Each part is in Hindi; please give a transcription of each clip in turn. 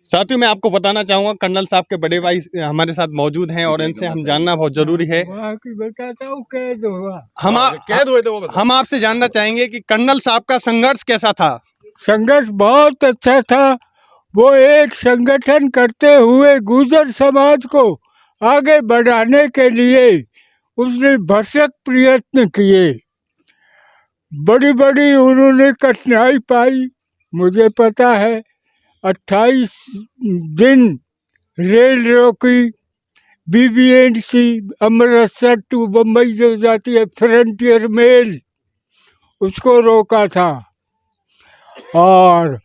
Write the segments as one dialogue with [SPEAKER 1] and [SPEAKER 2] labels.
[SPEAKER 1] साथियों, मैं आपको बताना चाहूँगा कर्नल साहब के बड़े भाई हमारे साथ मौजूद हैं और इनसे हम जानना बहुत जरूरी है।
[SPEAKER 2] बताता हूँ कैद हुआ।
[SPEAKER 1] कैद हुए थे वो हम आपसे जानना चाहेंगे कि कर्नल साहब का संघर्ष कैसा था।
[SPEAKER 2] संघर्ष बहुत अच्छा था। वो एक संगठन करते हुए गुर्जर समाज को आगे बढ़ाने के लिए उसने भरसक प्रयत्न किए। बड़ी बड़ी उन्होंने कठिनाई पाई, मुझे पता है। 28 दिन रेल रोकी, BBNC अमृतसर टू बम्बई जो जाती है फ्रंटियर मेल, उसको रोका था। और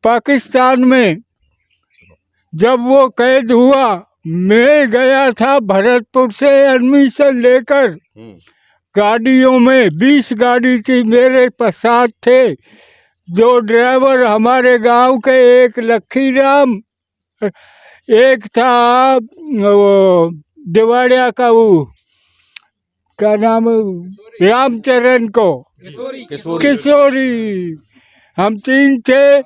[SPEAKER 2] पाकिस्तान में जब वो कैद हुआ, मैं गया था भरतपुर से एडमिशन लेकर गाड़ियों में, 20 गाड़ी थी मेरे साथ थे। दो ड्राइवर हमारे गांव के, एक लखीराम, एक था वो दिवाड़िया का, वो क्या नाम, रामचरण को, किशोरी। हम 3 थे।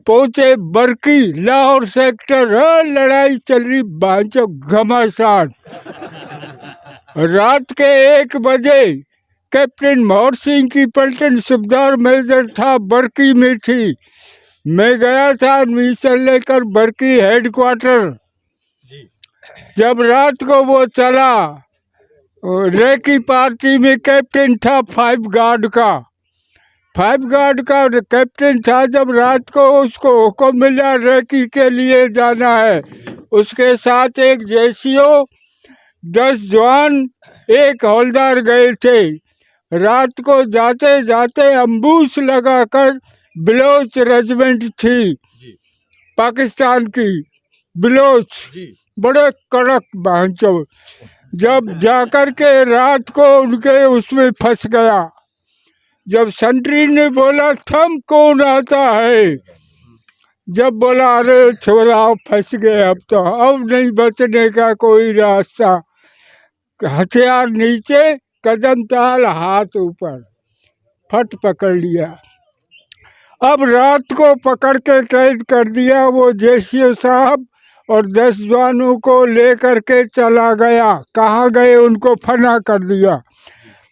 [SPEAKER 2] पहुंचे बरकी, लाहौर सेक्टर। लड़ाई चल रही बांचो घमासान। रात के 1 बजे कैप्टन मोहर सिंह की पलटन सुबेदार मेजर था, बरकी में थी। मैं गया था एडमिशन लेकर बरकी हेडक्वार्टर। जब रात को वो चला, रेकी पार्टी में कैप्टन था 5 गार्ड का। 5 गार्ड का कैप्टन था। जब रात को उसको हुक्म मिला रेकी के लिए जाना है, उसके साथ एक जेसीओ, 10 जवान, एक हवलदार गए थे। रात को जाते जाते अम्बूस लगाकर, बलोच रेजिमेंट थी पाकिस्तान की, बलोच, बड़े कड़क बांचो। जब जाकर के रात को उनके उसमें फंस गया। जब सेंट्री ने बोला थम कौन आता है, जब बोला अरे छोरा फंस गए, अब नहीं बचने का कोई रास्ता। हथियार नीचे, कदम ताल, हाथ ऊपर, फट पकड़ लिया। अब रात को पकड़ के कैद कर दिया। वो जेसीओ साहब और 10 जवानों को लेकर के चला गया। कहाँ गए उनको फना कर दिया।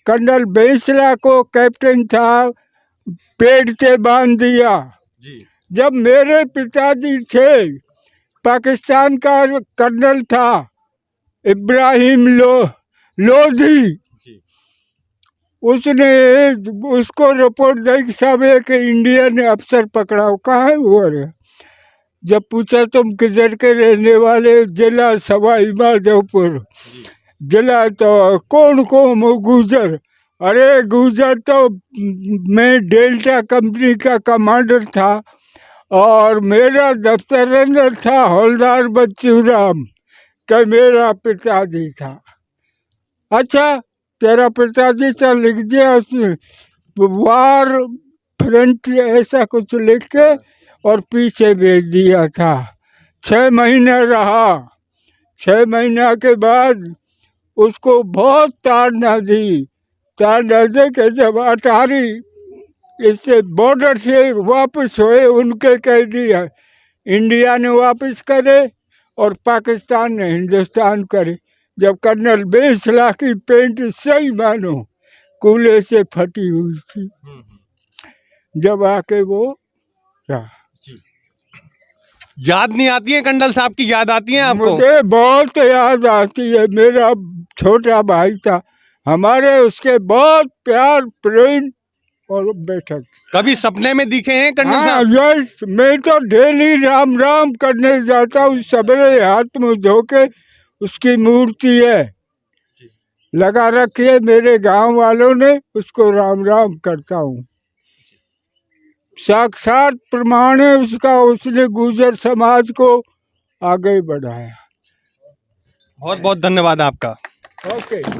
[SPEAKER 2] कर्नल बेंसला को कैप्टन था, पेड़ से बांध दिया। जब मेरे पिताजी थे, पाकिस्तान का कर्नल था इब्राहिम लोधी, उसने उसको रिपोर्ट दी कि सब एक इंडियन अफसर पकड़ा। कहाँ है वो? जब पूछा तुम किधर के रहने वाले, जिला सवाई माधोपुर। जिला तो कौन गुजर। अरे गुजर तो मैं डेल्टा कंपनी का कमांडर था और मेरा दफ्तर अंदर था हवलदार बच्चू राम का मेरा पिताजी था। अच्छा, तेरा पिताजी से लिख दिया उसने, वार फ्रंट ऐसा कुछ लिख के, और पीछे भेज दिया था। 6 महीने रहा। 6 महीना के बाद उसको बहुत ताड़ना दी। ताड़ना दे के जब अटारी इससे बॉर्डर से वापस हुए, उनके कह दिया इंडिया ने वापस करे और पाकिस्तान ने हिंदुस्तान करे। जब कर्नल बेंसला की पेंट सही मानो कूले से फटी हुई थी, जब आके वो रहा।
[SPEAKER 1] याद नहीं आती है कर्नल साहब की? याद आती है आपको?
[SPEAKER 2] मुझे बहुत याद आती है। मेरा छोटा भाई था, हमारे उसके बहुत प्यार प्रेम और बैठक।
[SPEAKER 1] कभी सपने में दिखे हैं कर्नल साहब?
[SPEAKER 2] यस, मैं तो डेली राम राम करने जाता हूँ। सवेरे हाथ मुँह धो के, उसकी मूर्ति है लगा रखी है मेरे गांव वालों ने, उसको राम राम करता हूँ। साक्षात प्रमाण है उसका, उसने गुर्जर समाज को आगे बढ़ाया।
[SPEAKER 1] बहुत बहुत धन्यवाद आपका।
[SPEAKER 2] ओके।